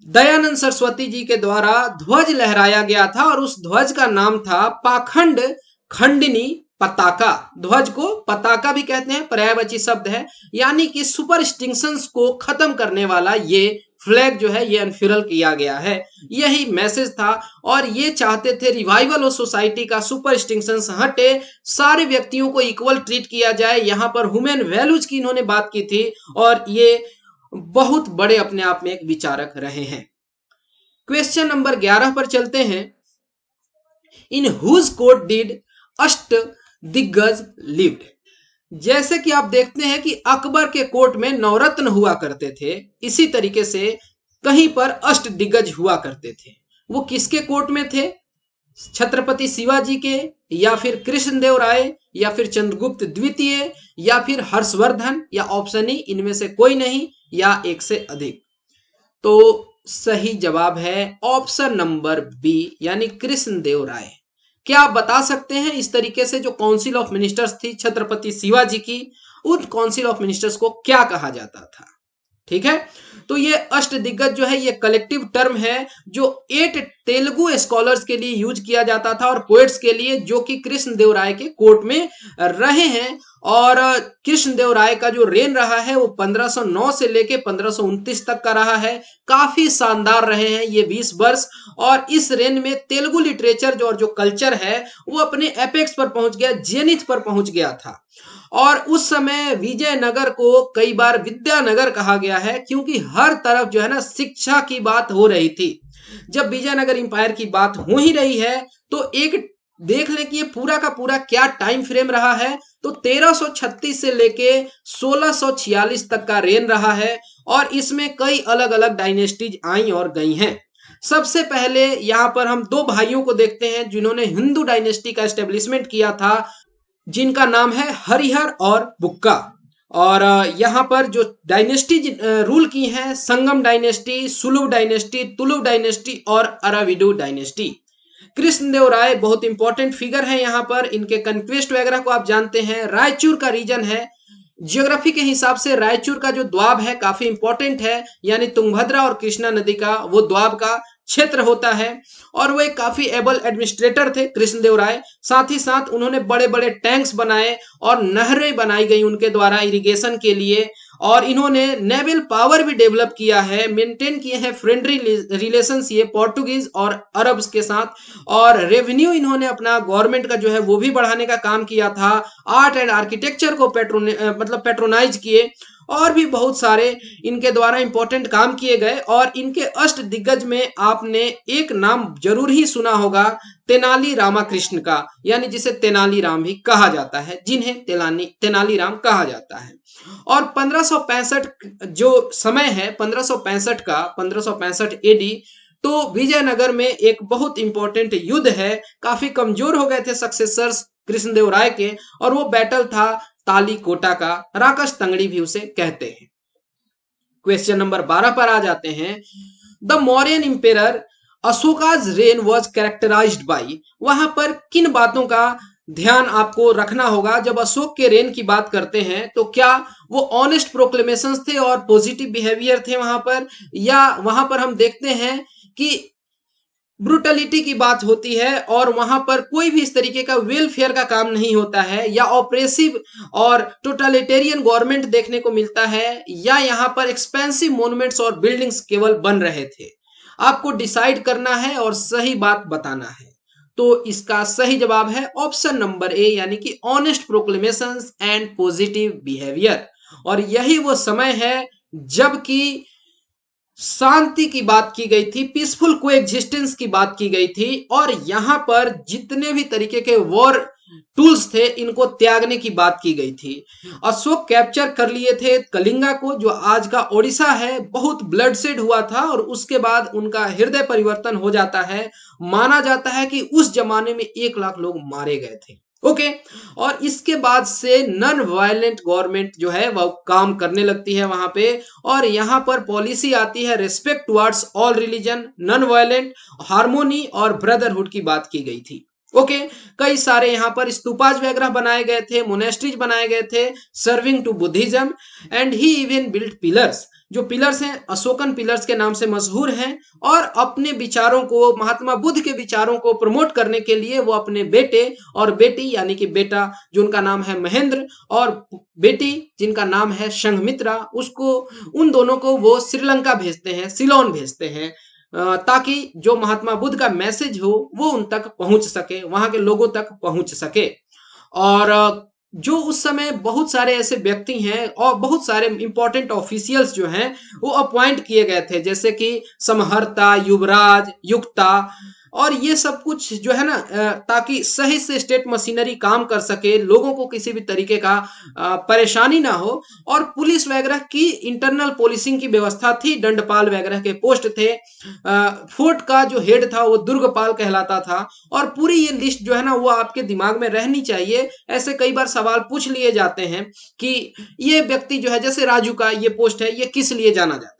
दयानंद सरस्वती जी के द्वारा ध्वज लहराया गया था और उस ध्वज का नाम था पाखंड खंडिनी पताका। ध्वज को पताका भी कहते हैं, पर्यायवाची शब्द है, यानी कि सुपरस्टिशंस को खत्म करने वाला ये फ्लैग जो है ये अनफिरल किया गया है। यही मैसेज था और ये चाहते थे रिवाइवल ऑफ सोसाइटी का, सुपरस्टिशंस हटे, सारे व्यक्तियों को इक्वल ट्रीट किया जाए। यहां पर ह्यूमन वैल्यूज की इन्होंने बात की थी और ये बहुत बड़े अपने आप में एक विचारक रहे हैं। क्वेश्चन नंबर 11 पर चलते हैं। इन हुज कोर्ट डिड अष्ट दिग्गज लिव्ड। जैसे कि आप देखते हैं कि अकबर के कोर्ट में नवरत्न हुआ करते थे, इसी तरीके से कहीं पर अष्ट दिग्गज हुआ करते थे। वो किसके कोर्ट में थे? छत्रपति शिवाजी के, या फिर कृष्णदेव राय, या फिर चंद्रगुप्त द्वितीय, या फिर हर्षवर्धन, या ऑप्शन ई इनमें से कोई नहीं, या एक से अधिक। तो सही जवाब है ऑप्शन नंबर बी यानी कृष्णदेव राय। क्या आप बता सकते हैं इस तरीके से जो काउंसिल ऑफ मिनिस्टर्स थी छत्रपति शिवाजी की, उन काउंसिल ऑफ मिनिस्टर्स को क्या कहा जाता था? ठीक है, तो ये अष्ट दिग्गज जो है ये कलेक्टिव टर्म है जो 8 तेलुगु स्कॉलर्स के लिए यूज किया जाता था और पोएट्स के लिए, जो कि कृष्णदेव राय के कोर्ट में रहे हैं। और कृष्णदेव राय का जो रेन रहा है वो 1509 से लेके 1529 तक का रहा है। काफी शानदार रहे हैं ये 20 वर्ष और इस रेन में तेलुगु लिटरेचर जो कल्चर है वो अपने एपेक्स पर पहुंच गया, जेनिथ पर पहुंच गया था। और उस समय विजयनगर को कई बार विद्यानगर कहा गया है क्योंकि हर तरफ जो है ना शिक्षा की बात हो रही थी। जब विजयनगर इंपायर की बात हो ही रही है तो एक देख लें कि ये पूरा का पूरा क्या टाइम फ्रेम रहा है। तो 1336 से लेके 1646 तक का रेन रहा है और इसमें कई अलग अलग डायनेस्टीज आई और गई हैं। सबसे पहले यहां पर हम दो भाइयों को देखते हैं जिन्होंने हिंदू डायनेस्टी का एस्टेब्लिशमेंट किया था, जिनका नाम है हरिहर और बुक्का। और यहाँ पर जो डायनेस्टी रूल की हैं, संगम डायनेस्टी, सुलुव डायनेस्टी, तुलुव डायनेस्टी और अराविडु डायनेस्टी। कृष्णदेव राय बहुत इंपॉर्टेंट फिगर है यहाँ पर, इनके कन्क्वेस्ट वगैरह को आप जानते हैं। रायचूर का रीजन है, जियोग्राफी के हिसाब से रायचूर का जो द्वाब है काफी इंपॉर्टेंट है, यानी तुंगभद्रा और कृष्णा नदी का वो द्वाब का क्षेत्र होता है। और वो एक काफी एबल एडमिनिस्ट्रेटर थे कृष्णदेव राय। साथ ही साथ उन्होंने बड़े बड़े टैंक्स बनाए और नहरें बनाई गई उनके द्वारा इरिगेशन के लिए। और इन्होंने नेवल पावर भी डेवलप किया है, मेंटेन किए हैं फ्रेंडली रिलेशंस ये पोर्टुगीज और अरब्स के साथ। और रेवेन्यू इन्होंने अपना गवर्नमेंट का जो है वो भी बढ़ाने का काम किया था। आर्ट एंड आर्किटेक्चर को पेट्रोनाइज किए और भी बहुत सारे इनके द्वारा इंपॉर्टेंट काम किए गए। और इनके अष्ट दिग्गज में आपने एक नाम जरूर ही सुना होगा, तेनाली रामाकृष्ण का, यानी जिसे तेनाली राम भी कहा जाता है, जिन्हें तेनाली राम कहा जाता है। और 1565 जो समय है 1565 का, 1565 एडी, तो विजयनगर में एक बहुत इंपॉर्टेंट युद्ध है। काफी कमजोर हो गए थे सक्सेसर्स कृष्णदेव राय के और वो बैटल था तालीकोटा का, राकश तंगड़ी भी उसे कहते हैं। क्वेश्चन नंबर 12 पर आ जाते हैं। The Mauryan emperor Ashoka's reign was characterized by. वहां पर किन बातों का ध्यान आपको रखना होगा जब अशोक के रेन की बात करते हैं? तो क्या वो ऑनेस्ट प्रोक्लेमेशंस थे और पॉजिटिव बिहेवियर थे वहां पर, या वहां पर हम देखते हैं कि ब्रुटलिटी की बात होती है और वहां पर कोई भी इस तरीके का वेलफेयर का काम नहीं होता है, या ऑपरेसिव और टोटलिटेरियन गवर्नमेंट देखने को मिलता है, या यहाँ पर एक्सपेंसिव मॉन्यूमेंट्स और बिल्डिंग्स केवल बन रहे थे? आपको डिसाइड करना है और सही बात बताना है। तो इसका सही जवाब है ऑप्शन नंबर ए, यानी कि ऑनेस्ट प्रोक्लेमेशंस एंड पॉजिटिव बिहेवियर। और यही वो समय है जबकि शांति की बात की गई थी, पीसफुल कोएग्जिस्टेंस की बात की गई थी, और यहां पर जितने भी तरीके के वॉर टूल्स थे इनको त्यागने की बात की गई थी। अशोक कैप्चर कर लिए थे कलिंगा को, जो आज का ओडिशा है। बहुत ब्लडशेड हुआ था और उसके बाद उनका हृदय परिवर्तन हो जाता है। माना जाता है कि उस जमाने में 1 लाख लोग मारे गए थे। ओके, और इसके बाद से नॉन वायलेंट गवर्नमेंट जो है वह काम करने लगती है वहां पे। और यहां पर पॉलिसी आती है respect towards all religion, non violent, harmony और ब्रदरहुड की बात की गई थी। ओके, कई सारे यहाँ पर स्तूपाज वगैरह बनाए गए थे, मोनेस्ट्रीज बनाए गए थे serving to Buddhism, and he even built pillars. जो पिलर्स हैं अशोकन पिलर्स के नाम से मशहूर हैं, और अपने विचारों को, महात्मा बुद्ध के विचारों को प्रमोट करने के लिए वो अपने बेटे और बेटी, यानी कि बेटा जिनका नाम है महेंद्र और बेटी जिनका नाम है संघमित्रा, उसको, उन दोनों को वो श्रीलंका भेजते हैं, सिलोन भेजते हैं, ताकि जो महात्मा बुद्ध का मैसेज हो वो उन तक पहुंच सके, वहां के लोगों तक पहुंच सके। और जो उस समय बहुत सारे ऐसे व्यक्ति हैं और बहुत सारे इंपॉर्टेंट ऑफिशियल्स जो हैं वो अपॉइंट किए गए थे, जैसे कि समहर्ता, युवराज, युक्ता, और ये सब कुछ जो है ना, ताकि सही से स्टेट मशीनरी काम कर सके, लोगों को किसी भी तरीके का परेशानी ना हो, और पुलिस वगैरह की इंटरनल पोलिसिंग की व्यवस्था थी, दंडपाल वगैरह के पोस्ट थे, फोर्ट का जो हेड था वो दुर्गपाल कहलाता था। और पूरी ये लिस्ट जो है ना वो आपके दिमाग में रहनी चाहिए। ऐसे कई बार सवाल पूछ लिए जाते हैं कि ये व्यक्ति जो है, जैसे राजू का ये पोस्ट है, ये किस लिए जाना जाता था।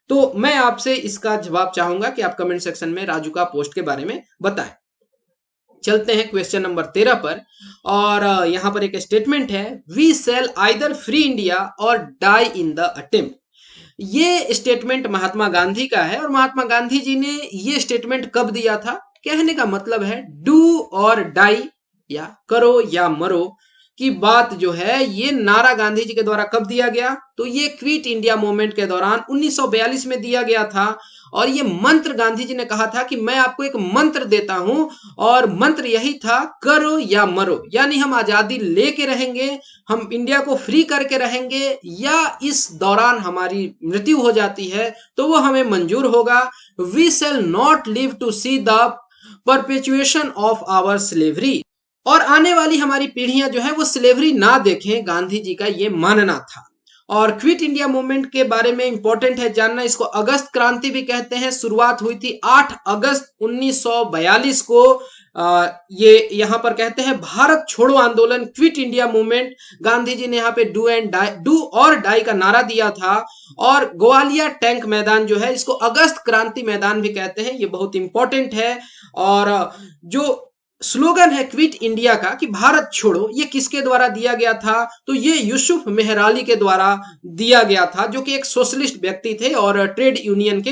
तो मैं आपसे इसका जवाब चाहूंगा कि आप कमेंट सेक्शन में राजू का पोस्ट के बारे में बताएं। चलते हैं क्वेश्चन नंबर 13 पर, और यहां पर एक स्टेटमेंट है, we shall either free India और डाई इन द अटेम्प्ट। ये स्टेटमेंट महात्मा गांधी का है, और महात्मा गांधी जी ने ये स्टेटमेंट कब दिया था? कहने का मतलब है डू और डाई, या करो या मरो की बात जो है, ये नारा गांधी जी के द्वारा कब दिया गया? तो ये क्विट इंडिया मूवमेंट के दौरान 1942 में दिया गया था। और ये मंत्र गांधी जी ने कहा था कि मैं आपको एक मंत्र देता हूं, और मंत्र यही था, करो या मरो, यानी हम आजादी लेके रहेंगे, हम इंडिया को फ्री करके रहेंगे, या इस दौरान हमारी मृत्यु हो जाती है तो वो हमें मंजूर होगा। We shall not live to see the perpetuation of our slavery, और आने वाली हमारी पीढ़ियां जो है वो स्लेवरी ना देखें, गांधी जी का ये मानना था। और क्विट इंडिया मूवमेंट के बारे में इंपॉर्टेंट है जानना, इसको अगस्त क्रांति भी कहते हैं। शुरुआत हुई थी 8 अगस्त 1942 को। ये यहां पर कहते हैं भारत छोड़ो आंदोलन, quit India movement. Gandhi ji ने यहाँ पे डू और डाई का नारा दिया था। और ग्वालियर टैंक मैदान जो है, इसको अगस्त क्रांति मैदान भी कहते हैं, ये बहुत इंपॉर्टेंट है। और जो स्लोगन है क्विट इंडिया का कि भारत छोड़ो, ये किसके द्वारा दिया गया था? तो ये यूसुफ मेहराली के द्वारा दिया गया था, जो कि एक सोशलिस्ट व्यक्ति थे और ट्रेड यूनियन के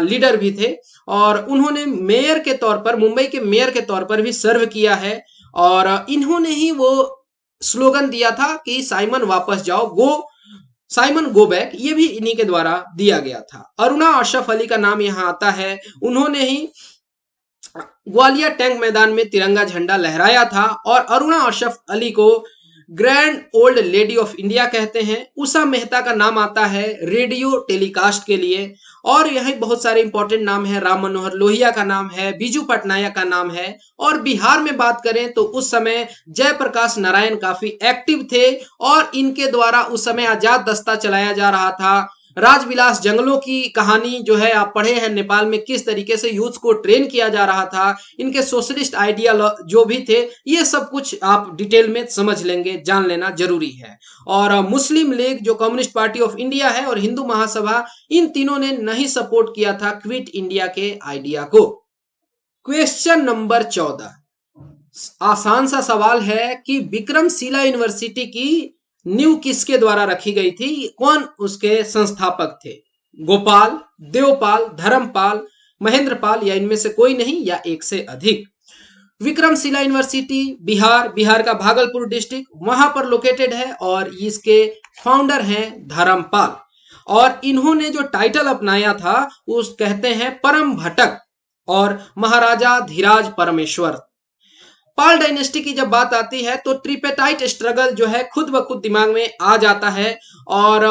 लीडर भी थे। और उन्होंने मेयर के तौर पर, मुंबई के मेयर के तौर पर भी सर्व किया है। और इन्होंने ही वो स्लोगन दिया था कि साइमन वापस जाओ, साइमन गो बैक, ये भी इन्हीं के द्वारा दिया गया था। अरुणा अशरफ अली का नाम यहाँ आता है, उन्होंने ही ग्वालियर टैंक मैदान में तिरंगा झंडा लहराया था। और अरुणा अशरफ अली को grand old lady of India कहते हैं। उषा मेहता का नाम आता है रेडियो टेलीकास्ट के लिए। और यही बहुत सारे इंपॉर्टेंट नाम है, राम मनोहर लोहिया का नाम है, बीजू पटनायक का नाम है। और बिहार में बात करें तो उस समय जयप्रकाश नारायण काफी एक्टिव थे, और इनके द्वारा उस समय आजाद दस्ता चलाया जा रहा था। राजविलास जंगलों की कहानी जो है आप पढ़े हैं, नेपाल में किस तरीके से यूथ को ट्रेन किया जा रहा था, इनके सोशलिस्ट आइडिया जो भी थे, ये सब कुछ आप डिटेल में समझ लेंगे, जान लेना जरूरी है। और मुस्लिम लीग जो कम्युनिस्ट पार्टी ऑफ इंडिया है और हिंदू महासभा, इन तीनों ने नहीं सपोर्ट किया था क्विट इंडिया के आइडिया को। क्वेश्चन नंबर 14, आसान सा सवाल है कि विक्रमशिला यूनिवर्सिटी की नींव किसके द्वारा रखी गई थी? कौन उसके संस्थापक थे? गोपाल, देवपाल, धर्मपाल, महेंद्रपाल, या इनमें से कोई नहीं, या एक से अधिक? विक्रमशिला यूनिवर्सिटी बिहार का भागलपुर डिस्ट्रिक्ट वहां पर लोकेटेड है, और इसके फाउंडर हैं धर्मपाल। और इन्होंने जो टाइटल अपनाया था उस कहते हैं परम भटक और महाराजा धीराज परमेश्वर। पाल डायनेस्टी की जब बात आती है तो ट्रिपेटाइट स्ट्रगल जो है खुद ब खुद दिमाग में आ जाता है। और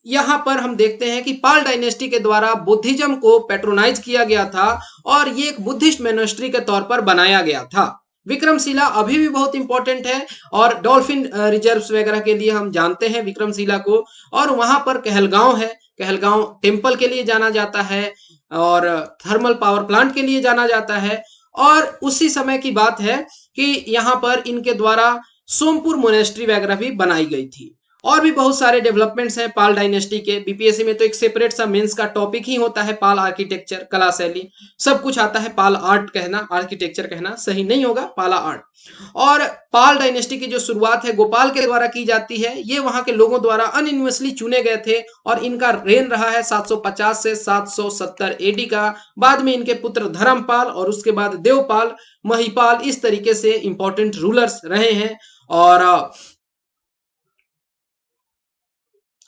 यहाँ पर हम देखते हैं कि पाल डायनेस्टी के द्वारा बुद्धिज्म को पैट्रोनाइज किया गया था, और ये एक बुद्धिस्ट मोनेस्ट्री के तौर पर बनाया गया था। विक्रमशिला अभी भी बहुत इंपॉर्टेंट है, और डॉल्फिन रिजर्व्स वगैरह के लिए हम जानते हैं विक्रमशिला को। और वहां पर कहलगांव है, कहलगांव टेम्पल के लिए जाना जाता है, और थर्मल पावर प्लांट के लिए जाना जाता है। और उसी समय की बात है कि यहाँ पर इनके द्वारा सोमपुर मोनेस्ट्री वगैरह भी बनाई गई थी। और भी बहुत सारे डेवलपमेंट्स हैं पाल डायनेस्टी के। बीपीएससी में तो एक सेपरेट सा मेंस का टॉपिक ही होता है पाल आर्किटेक्चर, कला शैली, सब कुछ आता है। पाल आर्ट कहना, आर्किटेक्चर कहना सही नहीं होगा, पाला आर्ट। और पाल डायनेस्टी की जो शुरुआत है गोपाल के द्वारा की जाती है। ये वहां के लोगों द्वारा अनइन्वेस्टली चुने गए थे और इनका रेन रहा है 750 से 770 एडी का। बाद में इनके पुत्र धर्मपाल और उसके बाद देवपाल, महिपाल, इस तरीके से इंपॉर्टेंट रूलर्स रहे हैं।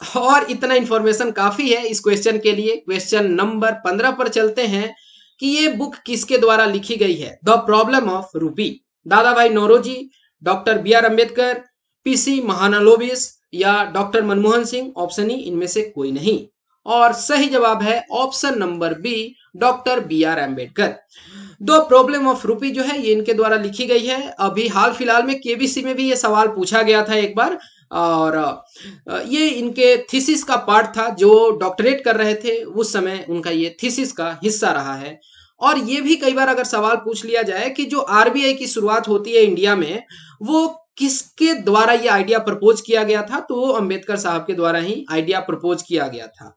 और इतना इंफॉर्मेशन काफी है इस क्वेश्चन के लिए। क्वेश्चन नंबर 15 पर चलते हैं कि ये बुक किसके द्वारा लिखी गई है। The problem of rupee, Dadabhai Naoroji, doctor B R Ambedkar, PC Mahalanobis या doctor Manmohan Singh. Option E इनमें से कोई नहीं और सही जवाब है option number B, doctor B R Ambedkar. The problem of rupee जो है ये इनके द्वारा लिखी गई है। अभी हाल फिलहाल में केबीसी में भी ये सवाल पूछा गया था एक बार और ये इनके थीसिस का पार्ट था। जो डॉक्टरेट कर रहे थे उस समय उनका ये थीसिस का हिस्सा रहा है। और ये भी कई बार अगर सवाल पूछ लिया जाए कि जो आरबीआई की शुरुआत होती है इंडिया में, वो किसके द्वारा ये आइडिया प्रपोज किया गया था, तो वो अंबेडकर साहब के द्वारा ही आइडिया प्रपोज किया गया था।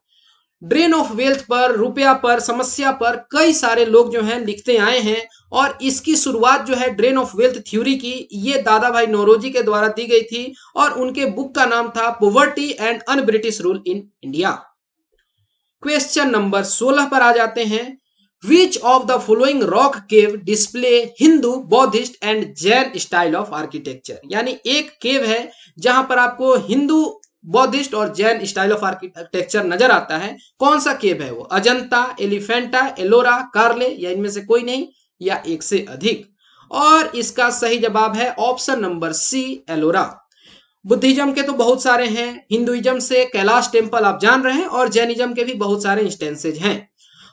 ड्रेन ऑफ वेल्थ पर, रुपया पर, समस्या पर कई सारे लोग जो हैं लिखते आए हैं और इसकी शुरुआत जो है ड्रेन ऑफ वेल्थ थ्योरी की, ये दादा भाई नौरोजी के द्वारा दी गई थी और उनके बुक का नाम था poverty and un British rule in India. Question number 16 पर आ जाते हैं। विच of the following rock cave display Hindu, Buddhist and Jain style of architecture. यानी एक केव है जहां पर आपको हिंदू, बौद्धिस्ट और जैन स्टाइल ऑफ आर्किटेक्चर नजर आता है। कौन सा केव है वो? अजंता, एलिफेंटा, एलोरा, कार्ले या इनमें से कोई नहीं या एक से अधिक। और इसका सही जवाब है option number C, Ellora. Buddhism के तो बहुत सारे हैं, हिंदुइज्म से कैलाश टेम्पल आप जान रहे हैं और जैनिज्म के भी बहुत सारे इंस्टेंसेज हैं।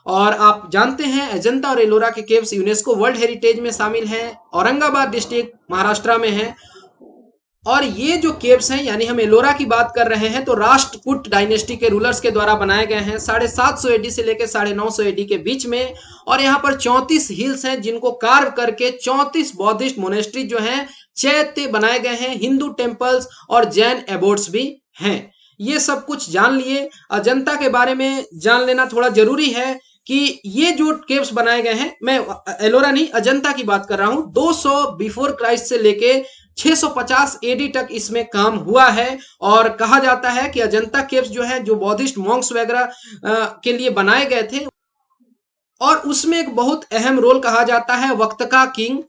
और आप जानते हैं अजंता और एलोरा के केव्स यूनेस्को वर्ल्ड हेरिटेज में शामिल हैं, औरंगाबाद डिस्ट्रिक्ट महाराष्ट्र में है। और ये जो केव्स हैं, यानी हम एलोरा की बात कर रहे हैं, तो राष्ट्रकूट डायनेस्टी के रूलर्स के द्वारा बनाए गए हैं 750 एडी से लेकर 950 एडी के बीच में। और यहाँ पर 34 हिल्स हैं जिनको कार्व करके 34 बौद्धिस्ट मोनेस्ट्री जो हैं, चैत्य बनाए गए हैं, हिंदू टेम्पल्स और जैन एबोट्स भी हैं। ये सब कुछ जान लिए। अजंता के बारे में जान लेना थोड़ा जरूरी है कि ये जो केव्स बनाए गए हैं, मैं एलोरा नहीं अजंता की बात कर रहा हूं, 200 बिफोर क्राइस्ट से लेके 650 एडी तक इसमें काम हुआ है। और कहा जाता है कि अजंता केव्स जो है, जो बौद्धिस्ट मॉन्क्स वगैरह के लिए बनाए गए थे, और उसमें एक बहुत अहम रोल कहा जाता है वक्त का किंग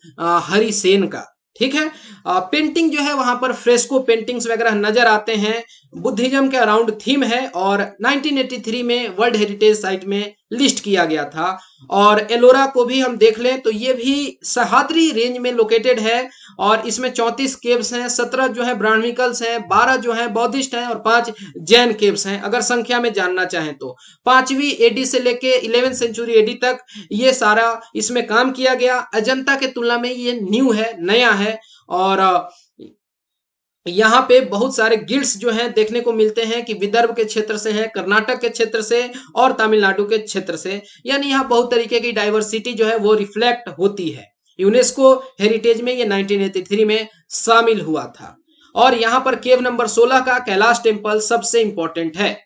हरिसेन का। ठीक है। पेंटिंग जो है वहां पर फ्रेस्को पेंटिंग्स वगैरह नजर आते हैं। बुद्धिज्म के अराउंड थीम है और 1983 में वर्ल्ड हेरिटेज साइट में लिस्ट किया गया था। और एलोरा को भी हम देख लें तो ये भी सह्याद्री रेंज में लोकेटेड है और इसमें 34 केव्स हैं, 17 जो है ब्राह्मणिकल्स हैं, 12 जो है बौद्धिस्ट हैं और 5 जैन केव्स हैं। अगर संख्या में जानना चाहें तो 5वीं एडी से लेके 11वीं सेंचुरी एडी तक ये सारा इसमें काम किया गया। अजंता के तुलना में ये न्यू है, नया है। और यहाँ पे बहुत सारे गिल्ड्स जो हैं देखने को मिलते हैं कि विदर्भ के क्षेत्र से है, कर्नाटक के क्षेत्र से और तमिलनाडु के क्षेत्र से। यानी यहाँ बहुत तरीके की डाइवर्सिटी जो है वो रिफ्लेक्ट होती है। यूनेस्को हेरिटेज में ये 1983 में शामिल हुआ था। और यहाँ पर केव नंबर 16 का कैलाश टेम्पल सबसे इंपॉर्टेंट है।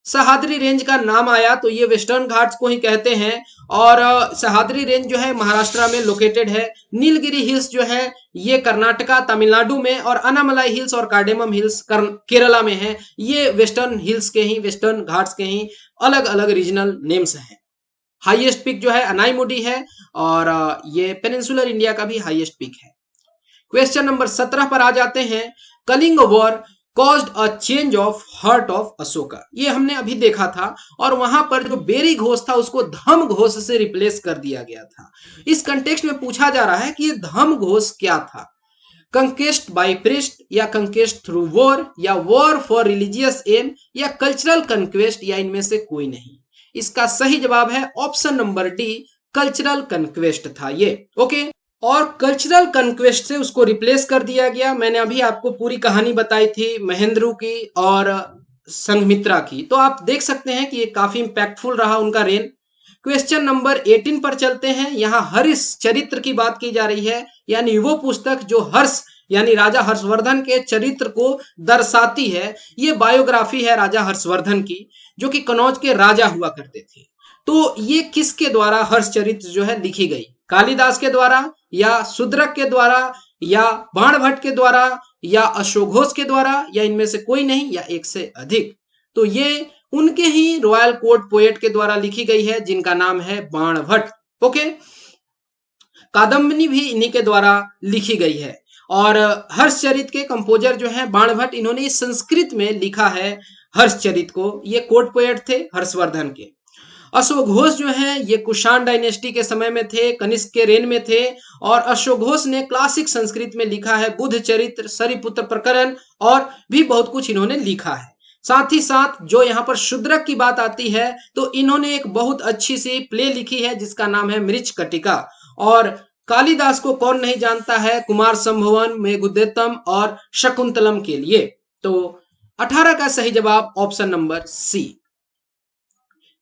सह्याद्री रेंज का नाम आया तो ये वेस्टर्न घाट्स को ही कहते हैं और सह्याद्री रेंज जो है महाराष्ट्र में लोकेटेड है। नीलगिरी हिल्स जो है ये कर्नाटका, तमिलनाडु में, और अनामलाई हिल्स और कार्डेमम हिल्स केरला में है। ये वेस्टर्न हिल्स के ही, वेस्टर्न घाट्स के ही अलग अलग रीजनल नेम्स हैं। हाईएस्ट पिक जो है अनाईमुडी है और ये पेनिनसुलर इंडिया का भी हाईएस्ट पिक है। क्वेश्चन नंबर 17 पर आ जाते हैं। Kalinga war caused a change of heart of Ashoka. ये हमने अभी देखा था और वहां पर जो बेरी घोष था उसको धम घोष से रिप्लेस कर दिया गया था। इस कंटेक्स्ट में पूछा जा रहा है कि ये धम घोष क्या था? कंकेस्ट बाय प्रिस्ट या कंकेस्ट थ्रू वॉर या वॉर फॉर रिलीजियस एम या कल्चरल कंक्वेस्ट या इनमें से कोई नहीं। इसका सही जवाब है option number D, cultural conquest था ये। ओके। और कल्चरल कंक्वेस्ट से उसको रिप्लेस कर दिया गया। मैंने अभी आपको पूरी कहानी बताई थी महेंद्रू की और संघमित्रा की, तो आप देख सकते हैं कि ये काफी इंपैक्टफुल रहा उनका रेन। क्वेश्चन नंबर 18 पर चलते हैं। यहाँ हर्ष चरित्र की बात की जा रही है, यानी वो पुस्तक जो हर्ष यानी राजा हर्षवर्धन के चरित्र को दर्शाती है। ये बायोग्राफी है राजा हर्षवर्धन की, जो कि कनौज के राजा हुआ करते थे। तो ये किसके द्वारा हर्षचरित्र जो है लिखी गई? कालिदास के द्वारा, या शूद्रक के द्वारा, या बाणभट्ट के द्वारा, या अशोक घोष के द्वारा, या इनमें से कोई नहीं, या एक से अधिक? तो ये उनके ही रॉयल कोर्ट पोएट के द्वारा लिखी गई है, जिनका नाम है बाणभट्ट। ओके, कादम्बनी भी इन्हीं के द्वारा लिखी गई है। और हर्षचरित के कंपोजर जो है बाणभट्ट, इन्होंने संस्कृत में लिखा है हर्षचरित को। ये कोर्ट पोएट थे हर्षवर्धन के। अशोक घोष जो है ये कुषाण डायनेस्टी के समय में थे, कनिष्क के रेन में थे। और अशोक घोष ने क्लासिक संस्कृत में लिखा है बुद्ध चरित्र, सरिपुत्र प्रकरण और भी बहुत कुछ इन्होंने लिखा है। साथ ही साथ जो यहाँ पर शूद्रक की बात आती है, तो इन्होंने एक बहुत अच्छी सी प्ले लिखी है जिसका नाम है मृच्छकटिका। और कालिदास को कौन नहीं जानता है कुमार संभवन, मेघदूतम और शकुंतलम के लिए। तो 18 का सही जवाब option number C.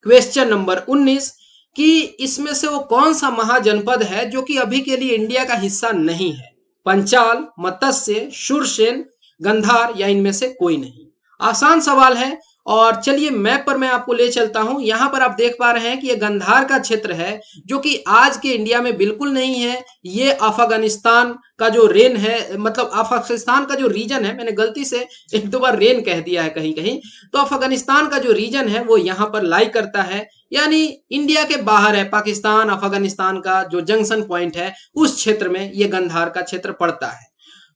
Question number 19 कि इसमें से वो कौन सा महाजनपद है जो कि अभी के लिए इंडिया का हिस्सा नहीं है? पंचाल, मत्स्य, शूरसेन, गंधार, या इनमें से कोई नहीं? आसान सवाल है। और चलिए मैप पर मैं आपको ले चलता हूं। यहां पर आप देख पा रहे हैं कि ये गंधार का क्षेत्र है, जो कि आज के इंडिया में बिल्कुल नहीं है। ये अफगानिस्तान का जो रेन है, मतलब अफगानिस्तान का जो रीजन है, मैंने गलती से एक दो बार रेन कह दिया है कहीं कहीं, तो अफगानिस्तान का जो रीजन है वो यहाँ पर लाई करता है, यानी इंडिया के बाहर है। पाकिस्तान अफगानिस्तान का जो जंक्शन पॉइंट है, उस क्षेत्र में ये गंधार का क्षेत्र पड़ता है।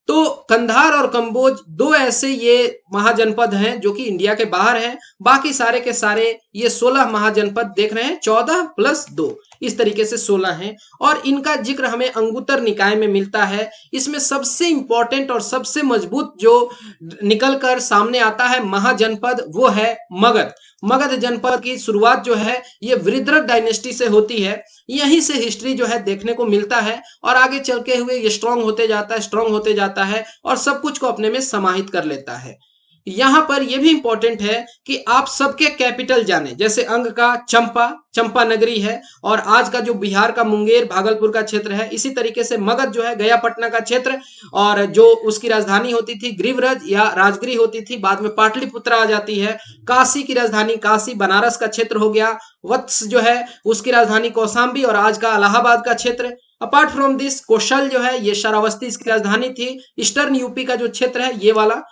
तो कंधार और कंबोज दो ऐसे ये महाजनपद हैं जो कि इंडिया के बाहर हैं। बाकी सारे के सारे ये 16 महाजनपद देख रहे हैं, 14 प्लस 2, इस तरीके से 16 हैं। और इनका जिक्र हमें अंगुत्तर निकाय में मिलता है। इसमें सबसे इंपॉर्टेंट और सबसे मजबूत जो निकल कर सामने आता है महाजनपद, वो है मगध। मगध जनपद की शुरुआत जो है ये वृद्रक डायनेस्टी से होती है। यहीं से हिस्ट्री जो है देखने को मिलता है, और आगे चल के हुए ये स्ट्रांग होते जाता है, स्ट्रांग होते जाता है, और सब कुछ को अपने में समाहित कर लेता है। यहां पर यह भी इंपॉर्टेंट है कि आप सबके कैपिटल जाने, जैसे अंग का चंपा, चंपा नगरी है, और आज का जो बिहार का मुंगेर, भागलपुर का क्षेत्र है। इसी तरीके से मगध जो है गया पटना का क्षेत्र, और जो उसकी राजधानी होती थी गिरिव्रज या राजगिरी होती थी, बाद में पाटलिपुत्र आ जाती है। काशी की राजधानी काशी, बनारस का क्षेत्र हो गया। वत्स जो है उसकी राजधानी कौशाम्बी और आज का इलाहाबाद का क्षेत्र। अपार्ट फ्रॉम दिस कोशल जो है ये श्रावस्ती इसकी राजधानी थी। ईस्टर्न यूपी का जो क्षेत्र है ये वाला।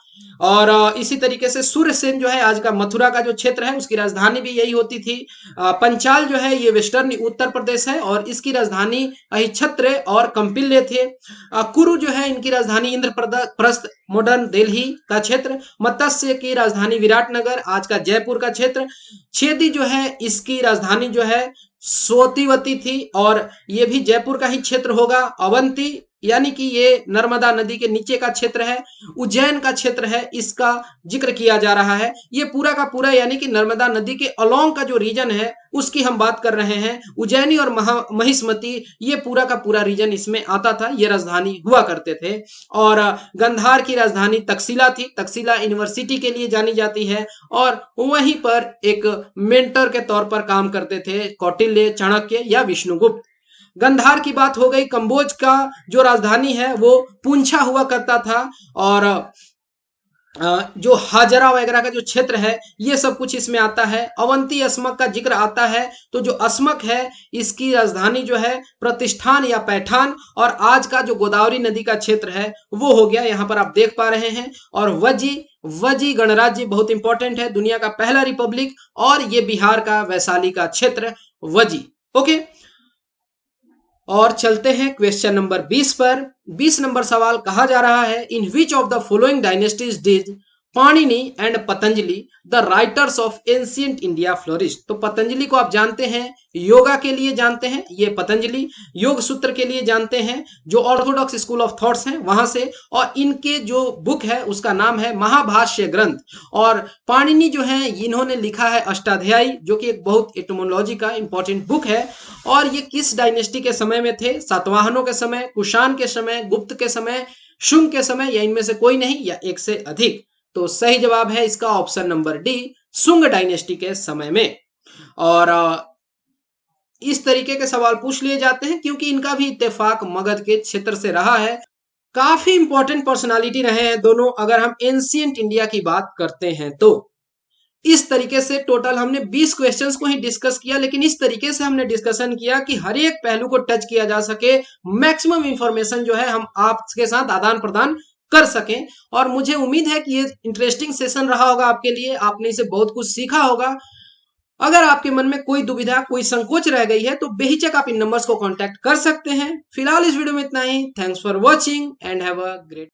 और इसी तरीके से सूर्यसेन जो है आज का मथुरा का जो क्षेत्र है उसकी राजधानी भी यही होती थी। पंचाल जो है ये वेस्टर्न उत्तर प्रदेश है और इसकी राजधानी अहिच्छत्र और कंपिल्य थे। कुरु जो है इनकी राजधानी इंद्रप्रस्थ मॉडर्न दिल्ली का क्षेत्र। मत्स्य की राजधानी विराटनगर आज का जयपुर का क्षेत्र। छेदी जो है इसकी राजधानी जो है सोतिवती थी और ये भी जयपुर का ही क्षेत्र होगा। अवंती यानी कि ये नर्मदा नदी के नीचे का क्षेत्र है। उज्जैन का क्षेत्र है, इसका जिक्र किया जा रहा है। ये पूरा का पूरा यानी कि नर्मदा नदी के अलोंग का जो रीजन है उसकी हम बात कर रहे हैं। उज्जैनी और महिष्मती ये पूरा का पूरा रीजन इसमें आता था, ये राजधानी हुआ करते थे। और गंधार की राजधानी तक्षशिला थी। तक्षशिला यूनिवर्सिटी के लिए जानी जाती है और वहीं पर एक मेंटर के तौर पर काम करते थे कौटिल्य, चाणक्य या विष्णुगुप्त। गंधार की बात हो गई। कंबोज का जो राजधानी है वो पुंछा हुआ करता था और जो हाजरा वगैरह का जो क्षेत्र है ये सब कुछ इसमें आता है। अवंती अस्मक का जिक्र आता है तो जो अस्मक है इसकी राजधानी जो है प्रतिष्ठान या पैठान और आज का जो गोदावरी नदी का क्षेत्र है वो हो गया, यहाँ पर आप देख पा रहे हैं। और वजी गणराज्य बहुत इंपॉर्टेंट है, दुनिया का पहला रिपब्लिक और ये बिहार का वैशाली का क्षेत्र वजी। ओके, और चलते हैं क्वेश्चन नंबर 20 पर। 20 नंबर सवाल कहा जा रहा है, in which of the following dynasties did Panini and Patanjali the writers of ancient India flourish. तो पतंजलि को आप जानते हैं योगा के लिए जानते हैं, ये पतंजलि योग सूत्र के लिए जानते हैं जो ऑर्थोडॉक्स स्कूल ऑफ थॉट्स हैं वहां से। और इनके जो बुक है उसका नाम है महाभाष्य ग्रंथ। और पाणिनि जो है इन्होंने लिखा है अष्टाध्यायी, जो कि एक बहुत एटमोलॉजी का इंपॉर्टेंट बुक है। और ये किस डायनेस्टी के समय में थे? सातवाहनों के समय, कुषाण के समय, गुप्त के समय, शुंग के समय, या इनमें से कोई नहीं, या एक से अधिक? तो सही जवाब है इसका option number D, Shunga dynasty के समय में। और इस तरीके के सवाल पूछ लिए जाते हैं क्योंकि इनका भी इत्तेफाक मगध के क्षेत्र से रहा है। काफी इंपॉर्टेंट पर्सनालिटी रहे हैं दोनों, अगर हम एंशिएंट इंडिया की बात करते हैं तो। इस तरीके से टोटल हमने 20 क्वेश्चंस को ही डिस्कस किया, लेकिन इस तरीके से हमने डिस्कशन किया कि हर एक पहलू को टच किया जा सके, मैक्सिमम इंफॉर्मेशन जो है हम आपके साथ आदान प्रदान कर सकें। और मुझे उम्मीद है कि ये इंटरेस्टिंग सेशन रहा होगा आपके लिए, आपने इसे बहुत कुछ सीखा होगा। अगर आपके मन में कोई दुविधा, कोई संकोच रह गई है तो बेहिचक आप इन नंबर्स को कांटेक्ट कर सकते हैं। फिलहाल इस वीडियो में इतना ही। Thanks for watching and have a great